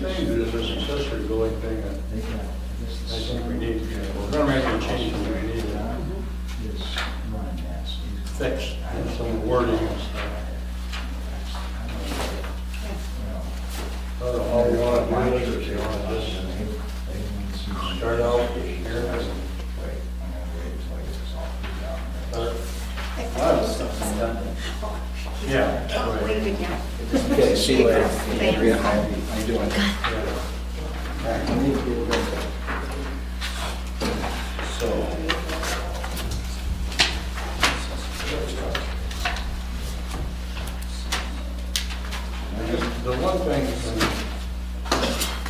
things, there's this accessory building thing that I think we need, we're gonna make some changes, we need to fix some wording and stuff. I don't know how you wanna do this, if you wanna just start out here. Yeah. Right. Okay, see you later. Andrea, how you doing? So. The one thing,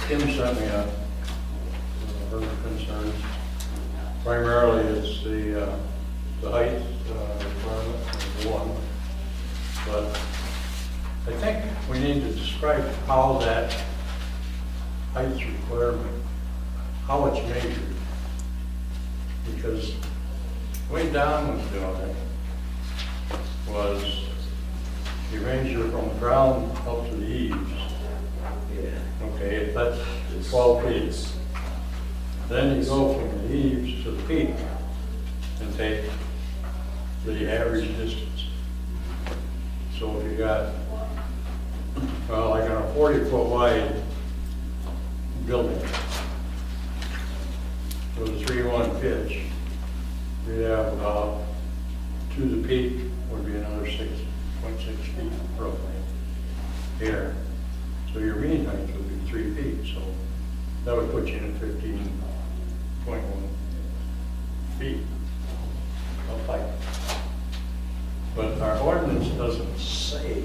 Kim sent me her concerns, primarily is the height requirement, one. But I think we need to describe how that height requirement, how it's measured. Because the way Don was doing it was you measure from the ground up to the eaves. Okay, if that's 12 feet. Then you go from the eaves to the peak and take the average distance. So if you got, well, like on a 40-foot wide building with a 3-1 pitch, you have about, to the peak would be another 6.6 feet roughly here. So your mean height would be 3 feet, so that would put you in 15.1 feet of height. But our ordinance doesn't say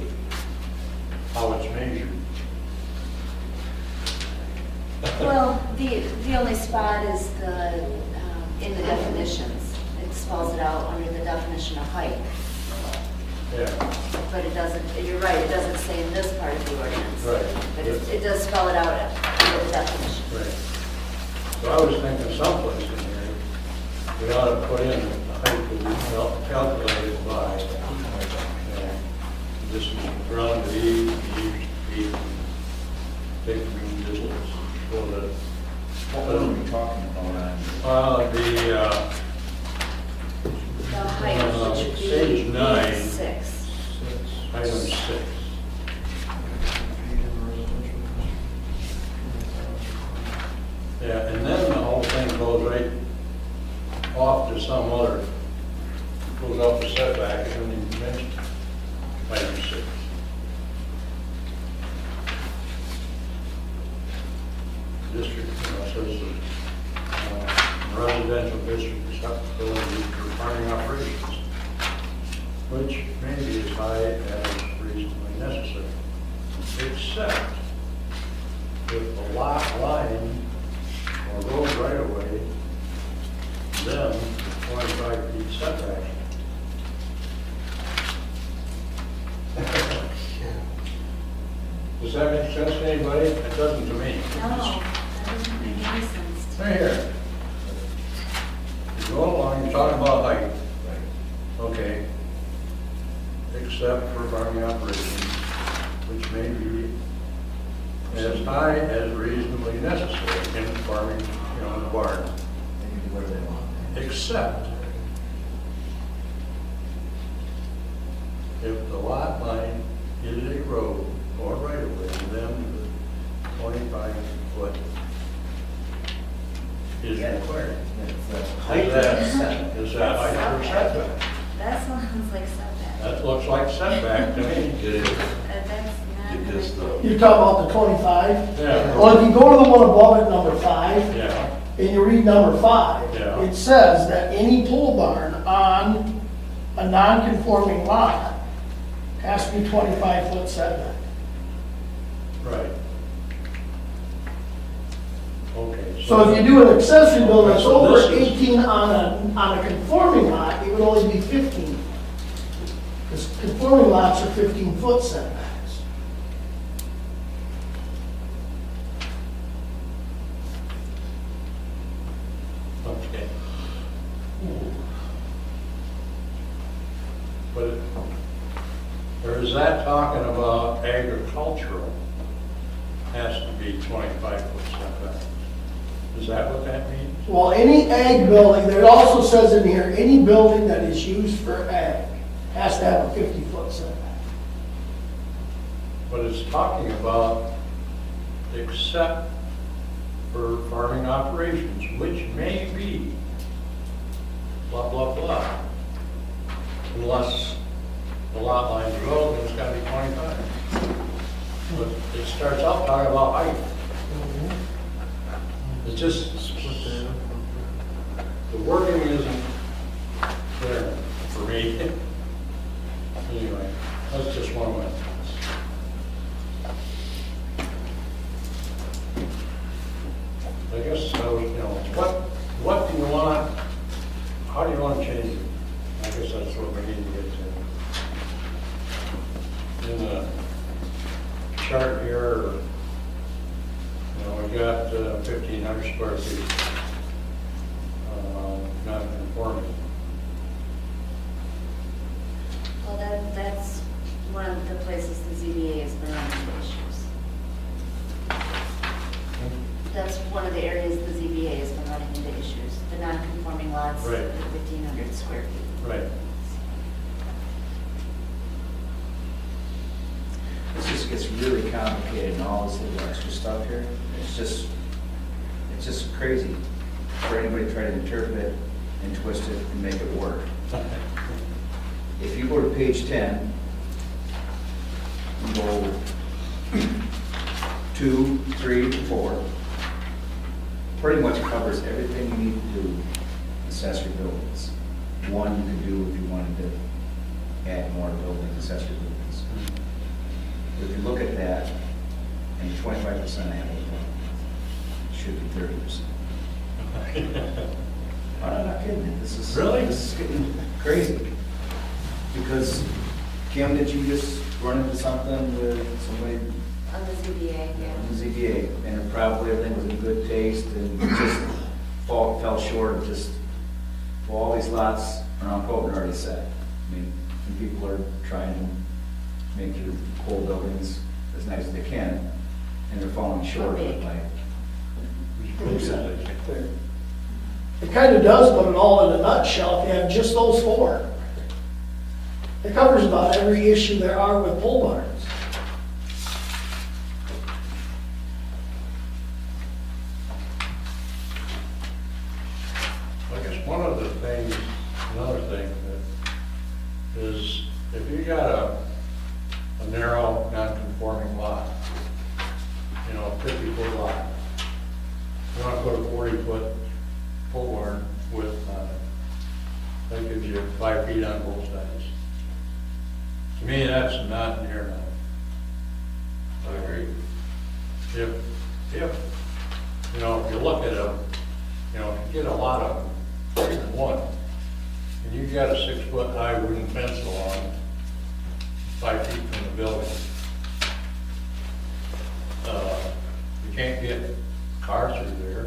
how it's measured. Well, the only spot is in the definitions. It spells it out under the definition of height. Yeah. But it doesn't, you're right, it doesn't say in this part of the ordinance. Right. But it does spell it out under the definition. Right. So I was thinking someplace in here, we ought to put in the height that we calculated by this is ground to eaves, eaves to peak, take the mean distance. So that, What are we talking about? The height should be page 9. 6. Item 6. Yeah, and then the whole thing goes right off to some other, goes off the setback, and then you mentioned item 6. District, says the residential district acceptability for farming operations, which may be as high as reasonably necessary, except if the lot line or road right of way, then 25 feet setback. Does that make sense to anybody? It doesn't to me. No, that doesn't make any sense. Right here. You go along, you're talking about height. Okay. Except for farming operations, which may be as high as reasonably necessary in farming, in the barn. Except if the lot line is a road or right of way, then the 25-foot is required. Is that height or setback? That sounds like setback. That looks like setback to me. That's not. You're talking about the 25? Yeah. Well, if you go to the one above it, number 5, Yeah, and you read number 5, Yeah. it says that any pole barn on a non-conforming lot has to be 25-foot setback. right. Okay. So if you do an accessory building that's So over this is- 18 on a conforming lot, it would only be 15. Because conforming lots are 15-foot setbacks. Okay. But or is that talking about agricultural? has to be 25-foot setback. Is that what that means? Well, any ag building, there also says in here, any building that is used for ag has to have a 50-foot setback. But it's talking about except for farming operations, which may be blah, blah, blah. Unless the lot lines go, then it's gotta be 25. But it starts out talking about height. It's just, the wording isn't clear for me. Anyway, that's just one of my thoughts. I guess, what do you want, how do you want to change it? I guess that's what we need to get to. In the chart here, we got 1,500 square feet, non-conforming. Well, that's one of the places the ZBA has been running into issues. That's one of the areas the ZBA has been running into issues, the non-conforming lots, Right. the 1,500 square feet. Right. This just gets really complicated and all this little extra stuff here. It's just crazy for anybody to try to interpret it and twist it and make it work. If you go to page 10, you go 2, 3, 4, pretty much covers everything you need to do accessory buildings. One you could do if you wanted to add more buildings, accessory buildings. If you look at that, and 25% animal, it should be 30%. I'm not kidding you. This is Really? This is getting crazy. Because Kim, did you just run into something with somebody On the ZBA, yeah. in the ZBA, and probably everything was in good taste, and just fell short of just, well, all these lots around Colton are already set. I mean, and people are trying to make your whole buildings as nice as they can, and they're falling short of it by 30%. It kind of does put it all in a nutshell if you have just those four. It covers about every issue there are with pole barns. I guess one of the things, another thing that is, if you got a narrow, non-conforming lot, 50-foot lot, you want to put a 40-foot pole barn width on it, that gives you 5 feet on both sides. To me, that's not near enough. I agree. If you look at them, you get a lot of them, even one, and you got a 6-foot high wooden fence along 5 feet from the building. You can't get cars through there.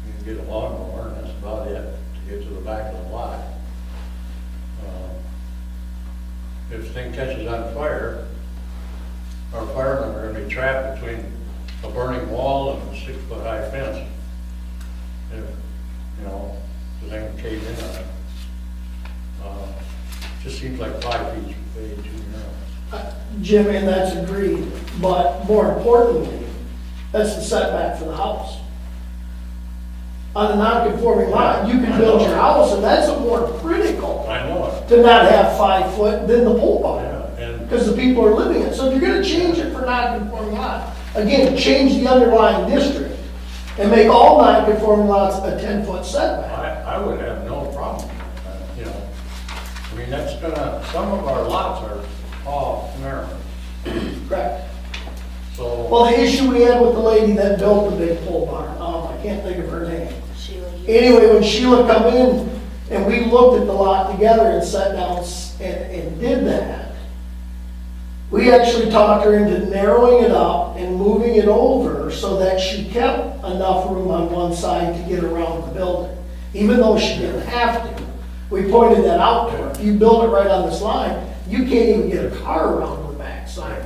You can get a lawnmower, and that's about it to get to the back of the lot. If the thing catches on fire, our firemen are gonna be trapped between a burning wall and a 6-foot high fence. If, the thing caved in on it. Just seems like 5 feet is way too narrow. Jim, and that's agreed, but more importantly, that's the setback for the house. On a non-conforming lot, you can build your house, and that's more critical I know it. to not have 5 foot than the pole barn. Yeah, and Because the people are living in it. So if you're gonna change it for non-conforming lot, again, change the underlying district and make all non-conforming lots a 10-foot setback. I would have no problem with that, I mean, that's some of our lots are all narrow, Correct. so. Well, the issue we had with the lady that built the big pole barn, I can't think of her name. Sheila, you. Anyway, when Sheila come in and we looked at the lot together and sat down and did that, we actually talked her into narrowing it up and moving it over so that she kept enough room on one side to get around the building, even though she didn't have to. We pointed that out to her. If you build it right on this line, you can't even get a car around the back side.